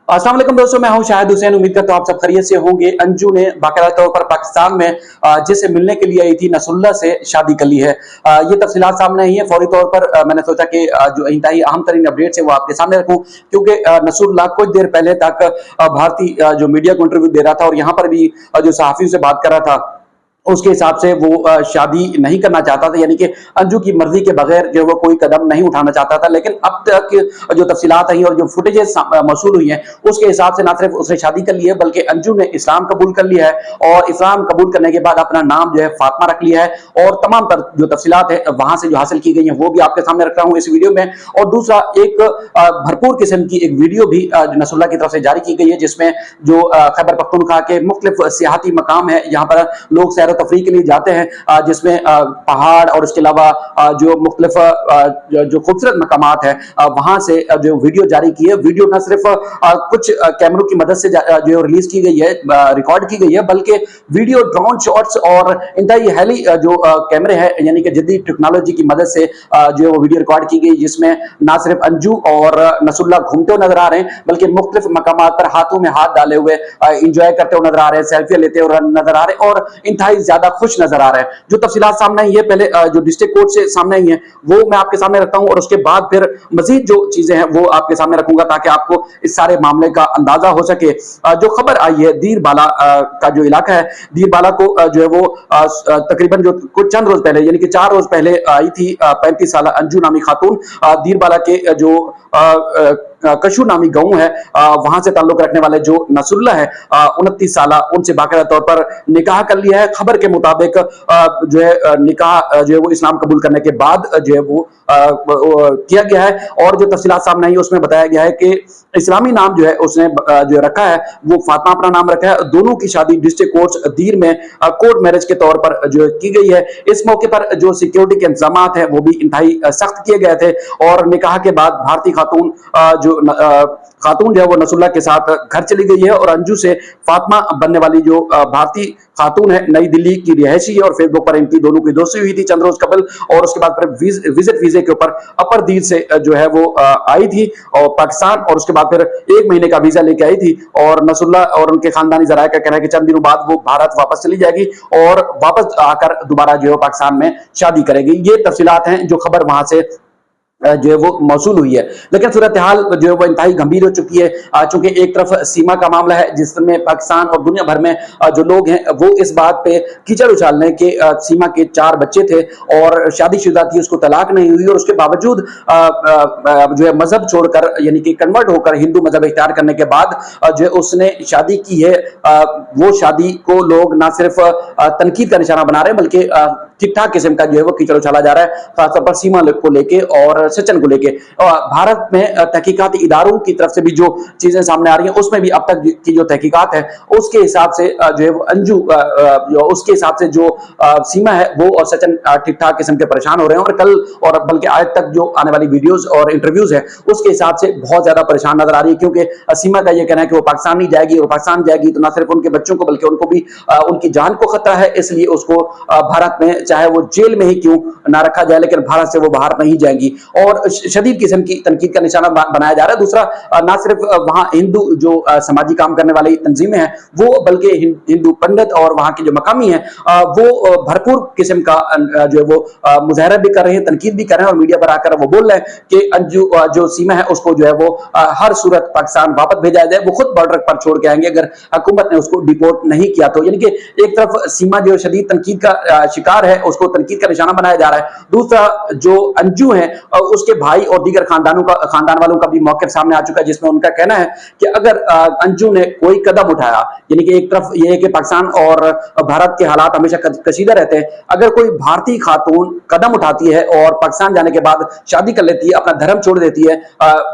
अस्सलाम वालेकुम दोस्तों, मैं हूं शाहिद हुसैन। उम्मीद करता हूं आप सब खैरियत से होंगे। अंजू ने बाकायदा तौर पर पाकिस्तान में जिससे मिलने के लिए आई थी नसरुल्लाह से शादी कर ली है। ये तफसीलात सामने आई है। फौरी तौर पर मैंने सोचा कि जो इंतहाई अहम तरीन अपडेट्स है वो आपके सामने रखूं, क्योंकि नसरुल्लाह कुछ देर पहले तक भारतीय जो मीडिया को इंटरव्यू दे रहा था और यहाँ पर भी जो सहाफियों से बात कर रहा था, उसके हिसाब से वो शादी नहीं करना चाहता था, यानी कि अंजू की मर्जी के बगैर जो वो कोई कदम नहीं उठाना चाहता था। लेकिन अब तक जो तफसीलात आई और जो फुटेजेस मौसूल हुई हैं उसके हिसाब से ना सिर्फ उसने शादी कर ली है बल्कि अंजू ने इस्लाम कबूल कर लिया है और इस्लाम कबूल करने के बाद अपना नाम जो है फातिमा रख लिया है। और तमाम तर जो तफसीलात है वहां से जो हासिल की गई है वो भी आपके सामने रख रहा हूँ इस वीडियो में। और दूसरा एक भरपूर किस्म की एक वीडियो भी नसरुल्लाह की तरफ से जारी की गई है, जिसमें जो खैबर पख्तूनख्वा के मुख्तलिफ सियाहती मकाम है, यहाँ पर लोग सैर तफरीह के लिए जाते हैं, जिसमें पहाड़ और इसके अलावा जो मुख्तलिफ जो खूबसूरत मकामात है वहां से जो वीडियो जारी की है। वीडियो न सिर्फ कुछ कैमरों की मदद से जो रिलीज की गई है, रिकॉर्ड की गई है, बल्कि वीडियो ड्रोन शॉट्स और इंतहाई हैली जो कैमरे हैं यानी कि जदीद टेक्नोलॉजी की मदद से जो वीडियो रिकॉर्ड की गई, जिसमें ना सिर्फ अंजू और नसरुल्लाह घूमते हुए नजर आ रहे हैं बल्कि मुख्तलिफ मकामात पर हाथों में हाथ डाले हुए इंजॉय करते हुए नजर आ रहे हैं, सेल्फी लेते हुए नजर आ रहे हैं और इंतहाई ज्यादा खुश नजर आ रहे हैं। जो तफसीलात सामने आई है, पहले जो डिस्ट्रिक्ट कोर्ट से सामने आई है वो मैं आपके सामने रखता हूं और उसके बाद फिर मजीद जो चीजें हैं वो आपके सामने रखूंगा ताकि आपको इस सारे मामले का अंदाजा हो सके। जो खबर आई है दीरबाला का जो इलाका है, दीरबाला को जो है वो तकरीबन जो कुछ चंद रोज पहले यानी कि 4 रोज पहले आई थी 35 साल अंजू नामी खातून। दीरबाला के जो कशु नामी गांव है वहां से ताल्लुक रखने वाले जो नसरुल्लाह है 29 साल, उनसे बाकायदा तौर पर निकाह कर लिया है। खबर के मुताबिक जो है निकाह जो है वो इस्लाम कबूल करने के बाद जो है वो किया गया है। और जो तफसीलात सामने आई उसमें बताया गया है कि इस्लामी नाम जो है उसने जो रखा है वो फातिमा अपना नाम रखा है। दोनों की शादी डिस्ट्रिक्ट कोर्ट दीर में कोर्ट मैरिज के तौर पर जो की गई है। इस मौके पर जो सिक्योरिटी के इंतजाम है वो भी इंतहाई सख्त किए गए थे और निकाह के बाद भारतीय खातून जो खातून जो है वो नसरुल्लाह के साथ घर चली गई है और अंजू से फातिमा बनने वाली जो भारतीय खातून है नई दिल्ली की रिहायशी है और फेसबुक पर इनकी दोनों की दोस्ती हुई थी चंद रोज कबल। और उसके बाद फिर विजिट वीजे के ऊपर अपर दीर से जो है वो आई थी और पाकिस्तान, और उसके बाद फिर 1 महीने का वीजा लेके आई थी। और नसरुल्लाह और उनके खानदानी जराये का कहना है कि चंद दिनों बाद वो भारत वापस चली जाएगी और वापस आकर दोबारा जो है पाकिस्तान में शादी करेगी। ये तफसीलात हैं जो खबर वहां से जो है वो मौसूल हुई है। लेकिन सूरत हाल जो है वो इंतहाई गंभीर हो चुकी है, चूंकि एक तरफ सीमा का मामला है जिसमें पाकिस्तान और दुनिया भर में जो लोग हैं वो इस बात पे कीचड़ उछालने के सीमा के 4 बच्चे थे और शादीशुदा थी, उसको तलाक नहीं हुई और उसके बावजूद जो है मजहब छोड़कर यानी कि कन्वर्ट होकर हिंदू मजहब इख्तियार करने के बाद जो है उसने शादी की है। वो शादी को लोग ना सिर्फ तनकीद का निशाना बना रहे हैं बल्कि ठीक ठाक किस्म का जो है वो कीचड़ उछाला जा रहा है, खासतौर पर सीमा को लेके और सचिन को लेके। भारत में तहकीकाती इदारों की तरफ से भी जो चीजें सामने आ रही हैं उसमें भी अब तक की जो तहकीकात है उसके हिसाब से जो है वो अंजू उसके हिसाब से जो सीमा है वो और सचिन ठीक ठाक किस्म के परेशान हो रहे हैं और कल और बल्कि आज तक जो आने वाली वीडियोस और इंटरव्यूज है उसके हिसाब से बहुत ज्यादा परेशान नजर आ रही है, क्योंकि सीमा का ये कहना है कि वो पाकिस्तान नहीं जाएगी और पाकिस्तान जाएगी तो ना सिर्फ उनके बच्चों को बल्कि उनको भी उनकी जान को खतरा है, इसलिए उसको भारत में चाहे वो जेल में ही क्यों ना रखा जाए लेकिन भारत से वो बाहर नहीं जाएंगी और शदीद किस्म की तनकीद का निशाना बनाया जा रहा है। दूसरा, ना सिर्फ वहां हिंदू जो समाजी काम करने वाली तंजीमें हैं वो बल्कि हिंदू पंडित और वहां के जो मकामी हैं वो भरपूर किस्म का जो है वो मुजाहरा भी कर रहे हैं, तनकीद भी कर रहे हैं और मीडिया पर आकर वो बोल रहे हैं कि अंजू जो सीमा है उसको जो है वो हर सूरत पाकिस्तान वापस भेजा जाए, वो खुद बॉर्डर पर छोड़ के आएंगे अगर हुकूमत ने उसको डिपोर्ट नहीं किया तो। यानी कि एक तरफ सीमा जो शदीद तनकीद का शिकार है उसको तनकीद का निशाना बनाया जा रहा है, दूसरा जो अंजू है उसके भाई और दीगर खानदान वालों का भी मौके सामने आ चुका है, जिसमें उनका कहना है कि अगर अंजू ने कोई कदम उठाया, यानी कि एक तरफ यह है कि पाकिस्तान और भारत के हालात हमेशा कशीदा रहते हैं, अगर कोई भारतीय खातून कदम उठाती है और पाकिस्तान जाने के बाद शादी कर लेती है, अपना धर्म छोड़ देती है,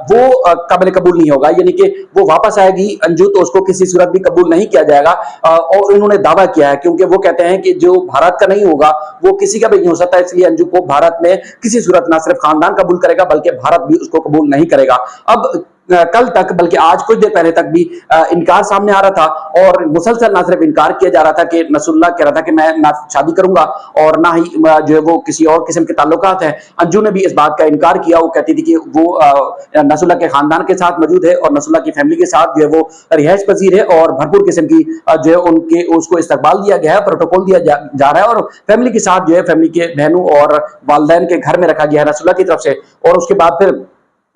वो काबिल कबूल नहीं होगा, यानी कि वो वापस आएगी अंजू तो उसको किसी सूरत भी कबूल नहीं किया जाएगा। और इन्होंने दावा किया है क्योंकि वो कहते हैं कि जो भारत का नहीं होगा वो किसी का भी नहीं हो सकता, इसलिए अंजू को भारत में किसी सूरत ना सिर्फ खानदान कबूल करेगा बल्कि भारत भी उसको कबूल नहीं करेगा। अब कल तक बल्कि आज कुछ देर पहले तक भी इनकार सामने आ रहा था और मुसलसल ना सिर्फ इनकार किया जा रहा था कि नसरुल्लाह कह रहा था कि मैं ना शादी करूंगा और ना ही जो है वो किसी और किस्म के ताल्लुकात हैं। अंजू ने भी इस बात का इनकार किया। वो कहती थी कि वो नसरुल्लाह के खानदान के साथ मौजूद है और नसरुल्लाह की फैमिली के साथ जो है वो रिहाइश पजीर है और भरपूर किस्म की जो है उनके उसको इस्तकबाल दिया गया है, प्रोटोकॉल दिया जा रहा है और फैमिली के साथ जो है फैमिली के बहनों और वालदैन के घर में रखा गया है नसरुल्लाह की तरफ से। और उसके बाद फिर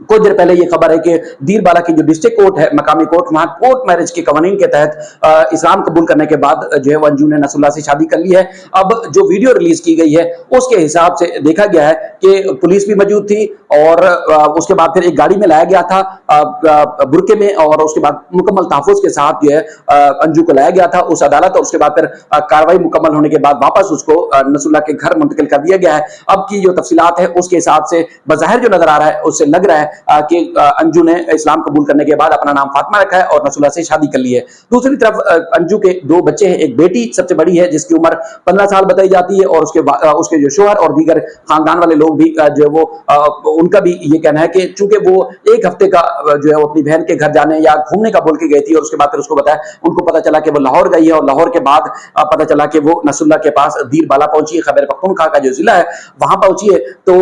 कुछ देर पहले ये खबर है कि दीरबाला की जो डिस्ट्रिक्ट कोर्ट है, मकामी कोर्ट, वहां कोर्ट मैरिज के कवानीन के तहत इस्लाम कबूल करने के बाद जो है अंजू ने नसरुल्लाह से शादी कर ली है। अब जो वीडियो रिलीज की गई है उसके हिसाब से देखा गया है कि पुलिस भी मौजूद थी और उसके बाद फिर एक गाड़ी में लाया गया था बुरके में और उसके बाद मुकम्मल तहफ़्फ़ुज़ के साथ जो है अंजू को लाया गया था उस अदालत और उसके बाद फिर कार्रवाई मुकम्मल होने के बाद वापस उसको नसरुल्लाह के घर मुंतकिल कर दिया गया है। अब की जो तफसीलात है उसके हिसाब से बज़ाहिर जो नजर आ रहा है उससे लग रहा है कि अंजू ने इस्लाम कबूल करने के बाद अपना नाम फातिमा रखा है और नसरुल्लाह से शादी कर ली है। दूसरी तरफ अंजू के दो बच्चे हैं, एक बेटी सबसे बड़ी है जिसकी उम्र 15 साल बताई जाती है और उसके जो शोहर और दीगर खानदान वाले लोग भी जो है वो उनका भी ये कहना है कि चूंकि वो एक हफ्ते का जो है वो अपनी बहन के घर जाने या घूमने का बोल के गई थी और उसके बाद फिर उसको बताया, उनको पता चला कि वो लाहौर गई है और लाहौर के बाद पता चला कि वो नसरुल्लाह के पास दीरबाला पहुंची है, खैबर पख्तूनख्वा का जो जिला है वहां पहुंची है। तो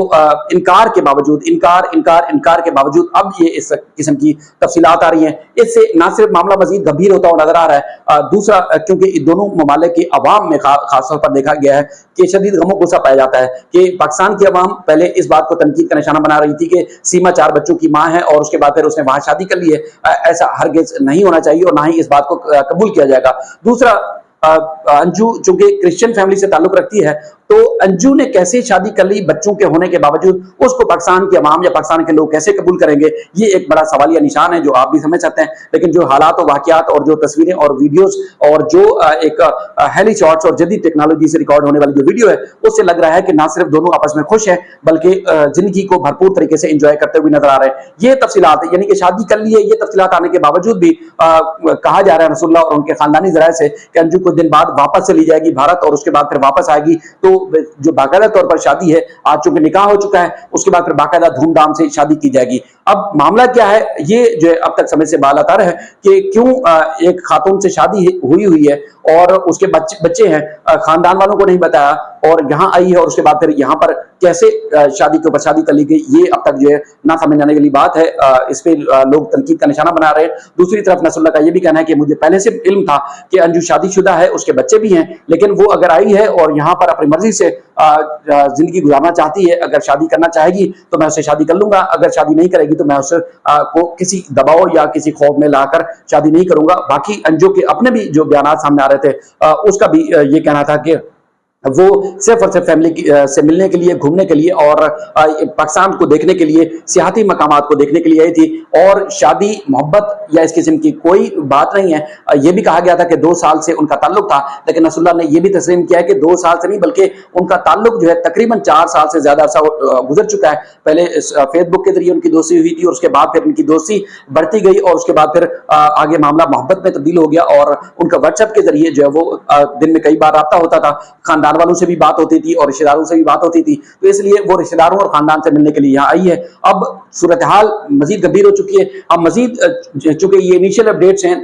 इनकार के बावजूद इनकार के बावजूद अब ये इस किस्म की तफसीलात आ रही हैं। इससे ना सिर्फ मामला मजीद गंभीर होता हुआ नजर आ रहा है, दूसरा क्योंकि दोनों ममालिक की अवाम में खासतौर पर देखा गया है कि शदीद गमो गुस्सा पाया जाता है कि पाकिस्तान की अवाम पहले इस बात को तनकीद का निशाना बना रही थी कि सीमा 4 बच्चों की मां है और उसके बाद फिर उसने वहां शादी कर ली है। ऐसा हरगिज नहीं होना चाहिए और ना ही इस बात को कबूल किया जाएगा। दूसरा, अंजू चूंकि क्रिश्चियन फैमिली से ताल्लुक रखती है तो अंजू ने कैसे शादी कर ली बच्चों के होने के बावजूद, उसको पाकिस्तान की अवाम या पाकिस्तान के लोग कैसे कबूल करेंगे, ये एक बड़ा सवालिया निशान है जो आप भी समझ सकते हैं। लेकिन जो हालात और वाकयात और जो तस्वीरें और वीडियोस और जो एक हेली शॉट्स और जदीद टेक्नोलॉजी से रिकॉर्ड होने वाली जो वीडियो है उससे लग रहा है कि ना सिर्फ दोनों आपस में खुश हैं बल्कि जिंदगी को भरपूर तरीके से इंजॉय करते हुए नजर आ रहे हैं। ये तफसीलात यानी कि शादी कर ली है, ये तफसीलात आने के बावजूद भी कहा जा रहा है नसरुल्लाह और उनके खानदानी जराये से कि अंजू कुछ दिन बाद वापस चली जाएगी भारत और उसके बाद फिर वापस आएगी। तो जो बाकायदा तौर पर शादी है, आज चूंकि निकाह हो चुका है, उसके बाद फिर बाकायदा धूमधाम से शादी की जाएगी। अब मामला क्या है, ये जो है अब तक समझ से बाहर आता है कि क्यों एक खातून से शादी हुई है और उसके बच्चे हैं, खानदान वालों को नहीं बताया और यहाँ आई है और उसके बाद फिर यहाँ पर कैसे शादी के ऊपर शादी कर ली गई, ये अब तक जो है ना समझ आने वाली बात है। इस पे लोग तनकीद का निशाना बना रहे हैं। दूसरी तरफ नसरुल्लाह का ये भी कहना है कि मुझे पहले से इल्म था कि अंजू शादीशुदा है, उसके बच्चे भी हैं, लेकिन वो अगर आई है और यहाँ पर अपनी मर्जी से जिंदगी गुजारना चाहती है, अगर शादी करना चाहेगी तो मैं उससे शादी कर लूंगा, अगर शादी नहीं करेगी तो मैं उससे को किसी दबाव या किसी खौफ में लाकर शादी नहीं करूंगा। बाकी अंजू के अपने भी जो बयान सामने आ रहे थे उसका भी ये कहना था कि वो सिर्फ और सिर्फ फैमिली से मिलने के लिए, घूमने के लिए और पाकिस्तान को देखने के लिए, सियाहती मकामात को देखने के लिए आई थी और शादी मोहब्बत या इस किस्म की कोई बात नहीं है। ये भी कहा गया था कि 2 साल से उनका ताल्लुक था, लेकिन नसरुल्लाह ने यह भी तस्लीम किया है कि 2 साल से नहीं बल्कि उनका ताल्लुक जो है तकरीबन 4 साल से ज्यादा अरसा गुजर चुका है। पहले फेसबुक के जरिए उनकी दोस्ती हुई थी और उसके बाद फिर उनकी दोस्ती बढ़ती गई और उसके बाद फिर आगे मामला मोहब्बत में तब्दील हो गया और उनका व्हाट्सएप के जरिए जो है वो दिन में कई बार राब्ता होता था, खानदान वालों से भी बात होती थी और रिश्तेदारों से भी बात होती थी। तो इसलिए वो रिश्तेदारों और खानदान से मिलने के लिए यहाँ आई है। अब सूरत हाल मजीद गंभीर हो चुकी है। हम मजीद चूंकि ये इनिशियल अपडेट्स हैं,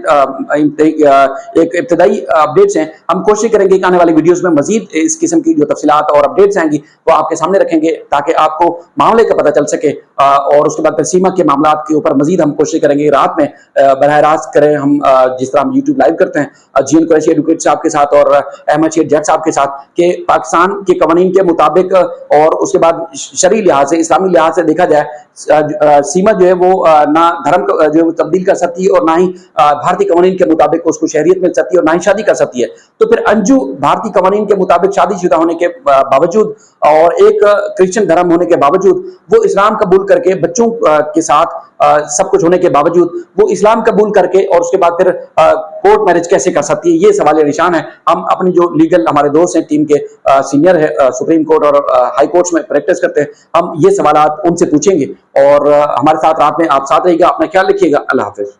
एक इब्तदाई अपडेट्स हैं, हम कोशिश करेंगे कि आने वाली वीडियोस में मजीद इस किस्म की जो तफसीलात और अपडेट्स आएंगी वो आपके सामने रखेंगे ताकि आपको मामले का पता चल सके और उसके बाद फिर सीमा के मामला के ऊपर मजीद हम कोशिश करेंगे रात में बरह रास्त करें हम, जिस तरह हम यूट्यूब लाइव करते हैं जीएन कुरैशी एडवोकेट साहब के साथ और अहमद शेख जट साहब के साथ, कि पाकिस्तान के कवानीन के मुताबिक और उसके बाद शरई लिहाज से, इस्लामी लिहाज से देखा जाए सीमा जो है वो ना धर्म जो है वो तब्दील कर सकती है और ना ही भारतीय कवानीन के मुताबिक उसको शहरियत मिल सकती है और ना ही शादी कर सकती है। तो फिर अंजू भारतीय कवानीन के मुताबिक शादीशुदा होने के बावजूद और एक क्रिश्चियन धर्म होने के बावजूद वो इस्लाम कबूल करके बच्चों के साथ सब कुछ होने के बावजूद वो इस्लाम कबूल करके और उसके बाद फिर कोर्ट मैरिज कैसे कर सकती है, ये सवाल निशान है। हम अपनी जो लीगल हमारे दोस्त हैं टीम के सीनियर है सुप्रीम कोर्ट और हाई कोर्ट्स में प्रैक्टिस करते हैं, हम ये सवाल उनसे पूछेंगे और हमारे साथ रात में आप साथ रहिएगा। अपना ख्याल रखिएगा। अल्लाह हाफिज।